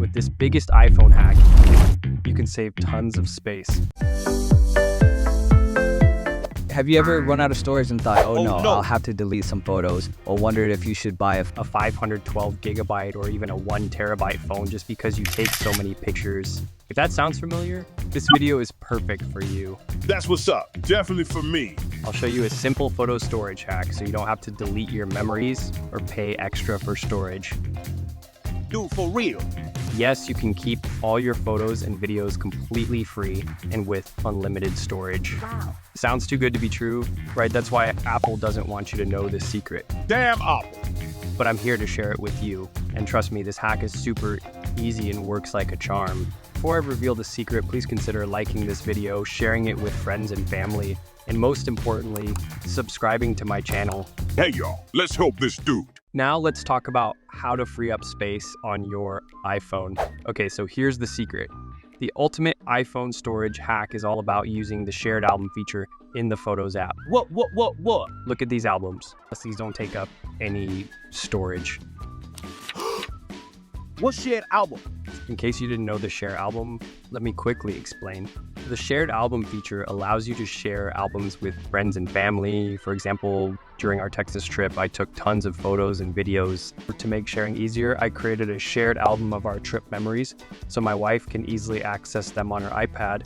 With this biggest iPhone hack, you can save tons of space. Have you ever run out of storage and thought, oh no, no. I'll have to delete some photos, or wondered if you should buy a A 512 gigabyte or even a 1 terabyte phone just because you take so many pictures? If that sounds familiar, this video is perfect for you. That's what's up. Definitely for me. I'll show you a simple photo storage hack so you don't have to delete your memories or pay extra for storage. Dude, for real. Yes, you can keep all your photos and videos completely free and with unlimited storage. Wow. Sounds too good to be true, right? That's why Apple doesn't want you to know this secret. Damn Apple. But I'm here to share it with you. And trust me, this hack is super easy and works like a charm. Before I reveal the secret, please consider liking this video, sharing it with friends and family, and most importantly, subscribing to my channel. Hey y'all, let's help this dude. Now let's talk about how to free up space on your iPhone. Okay, so here's the secret. The ultimate iPhone storage hack is all about using the shared album feature in the Photos app. What? Look at these albums. These don't take up any storage. What shared album? In case you didn't know the share album, let me quickly explain. The shared album feature allows you to share albums with friends and family. For example, during our Texas trip, I took tons of photos and videos. To make sharing easier, I created a shared album of our trip memories so my wife can easily access them on her iPad.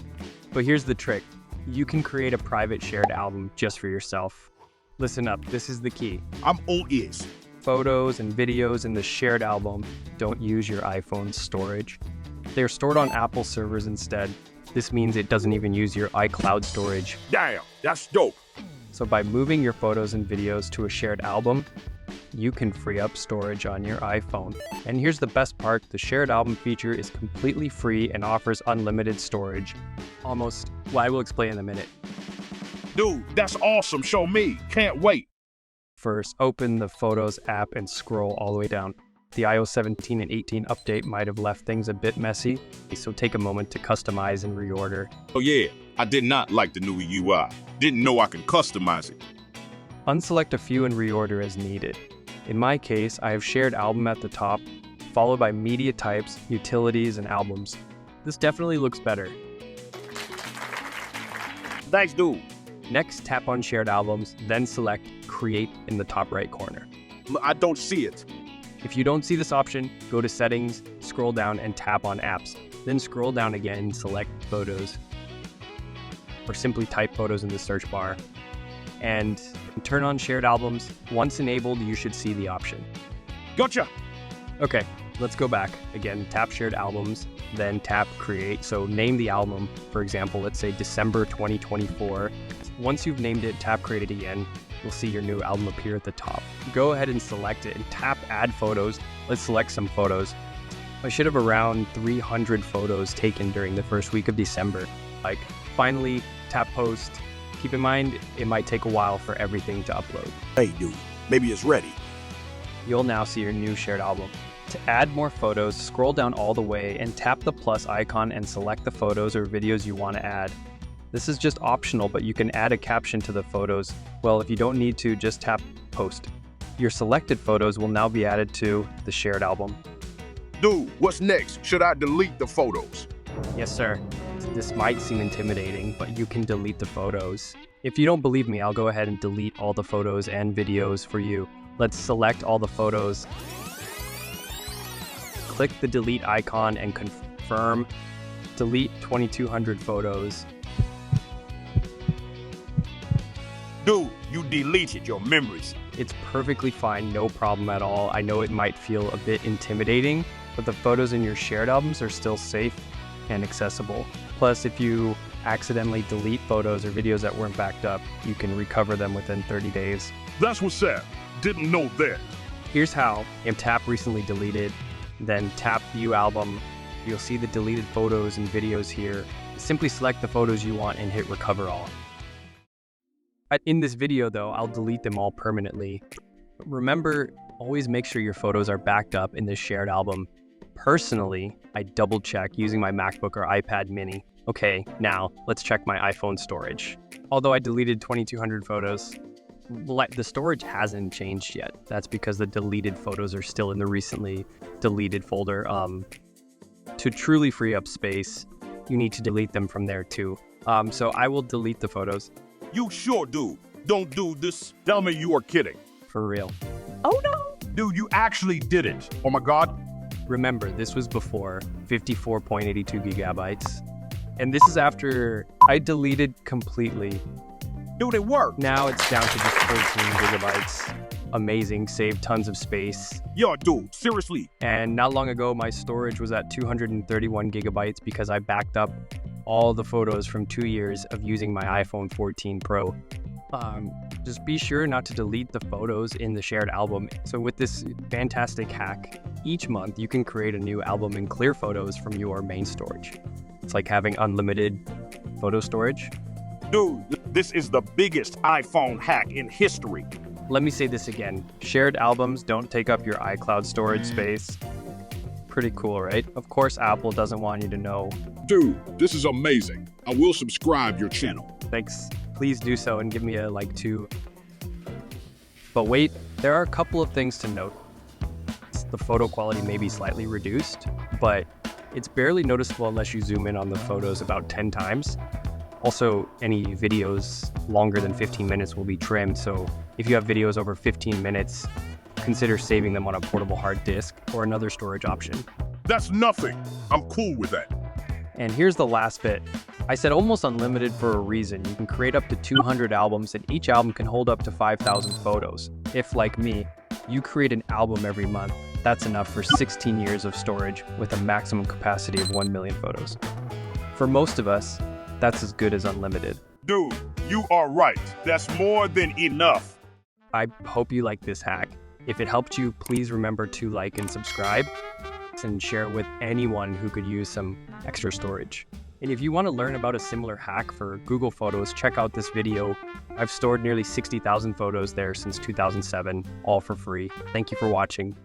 But here's the trick. You can create a private shared album just for yourself. Listen up, this is the key. I'm all ears. Photos and videos in the shared album don't use your iPhone's storage. They're stored on Apple servers instead. This means it doesn't even use your iCloud storage. Damn, that's dope. So by moving your photos and videos to a shared album, you can free up storage on your iPhone. And here's the best part, the shared album feature is completely free and offers unlimited storage. Almost, well, I will explain in a minute. Dude, that's awesome. Show me. Can't wait. First, open the Photos app and scroll all the way down. The iOS 17 and 18 update might have left things a bit messy, so take a moment to customize and reorder. Oh yeah, I did not like the new UI. Didn't know I can customize it. Unselect a few and reorder as needed. In my case, I have shared album at the top, followed by media types, utilities, and albums. This definitely looks better. Thanks, dude. Next, tap on shared albums, then select Create in the top right corner. I don't see it. If you don't see this option, go to Settings, scroll down, and tap on Apps. Then scroll down again and select Photos. Or simply type Photos in the search bar. And turn on shared albums. Once enabled, you should see the option. Gotcha. Okay, let's go back. Again, tap shared albums, then tap Create. So name the album, for example, let's say December 2024. Once you've named it, tap Create it again. You'll see your new album appear at the top. Go ahead and select it and tap Add Photos. Let's select some photos. I should have around 300 photos taken during the first week of December. Finally, tap Post. Keep in mind, it might take a while for everything to upload. Hey, dude, maybe it's ready. You'll now see your new shared album. To add more photos, scroll down all the way and tap the plus icon and select the photos or videos you want to add. This is just optional, but you can add a caption to the photos. Well, if you don't need to, just tap Post. Your selected photos will now be added to the shared album. Dude, what's next? Should I delete the photos? Yes, sir. This might seem intimidating, but you can delete the photos. If you don't believe me, I'll go ahead and delete all the photos and videos for you. Let's select all the photos. Click the delete icon and confirm. Delete 2,200 photos. Dude, you deleted your memories. It's perfectly fine, no problem at all. I know it might feel a bit intimidating, but the photos in your shared albums are still safe and accessible. Plus, if you accidentally delete photos or videos that weren't backed up, you can recover them within 30 days. That's what's up. Didn't know that. Here's how. Tap Recently Deleted, then tap View Album. You'll see the deleted photos and videos here. Simply select the photos you want and hit Recover All. In this video though, I'll delete them all permanently. Remember, always make sure your photos are backed up in this shared album. Personally, I double check using my MacBook or iPad mini. Okay, now let's check my iPhone storage. Although I deleted 2,200 photos, the storage hasn't changed yet. That's because the deleted photos are still in the recently deleted folder. to truly free up space, you need to delete them from there too. So I will delete the photos. You sure do. Don't do this. Tell me you are kidding. For real. Oh no! Dude, you actually did it. Oh my God. Remember, this was before 54.82 gigabytes. And this is after I deleted completely. Dude, it worked. Now it's down to just 14 gigabytes. Amazing, saved tons of space. Yo, dude, seriously. And not long ago, my storage was at 231 gigabytes because I backed up all the photos from 2 years of using my iPhone 14 Pro. Just be sure not to delete the photos in the shared album. So with this fantastic hack, each month you can create a new album and clear photos from your main storage. It's like having unlimited photo storage. Dude, this is the biggest iPhone hack in history. Let me say this again. Shared albums don't take up your iCloud storage space. Pretty cool, right? Of course, Apple doesn't want you to know. Dude, this is amazing. I will subscribe your channel. Thanks. Please do so and give me a like too. But wait, there are a couple of things to note. The photo quality may be slightly reduced, but it's barely noticeable unless you zoom in on the photos about 10 times. Also, any videos longer than 15 minutes will be trimmed, so if you have videos over 15 minutes, consider saving them on a portable hard disk or another storage option. That's nothing. I'm cool with that. And here's the last bit. I said almost unlimited for a reason. You can create up to 200 albums, and each album can hold up to 5,000 photos. If, like me, you create an album every month, that's enough for 16 years of storage with a maximum capacity of 1 million photos. For most of us, that's as good as unlimited. Dude, you are right. That's more than enough. I hope you like this hack. If it helped you, please remember to like and subscribe and share it with anyone who could use some extra storage. And if you want to learn about a similar hack for Google Photos, check out this video. I've stored nearly 60,000 photos there since 2007, all for free. Thank you for watching.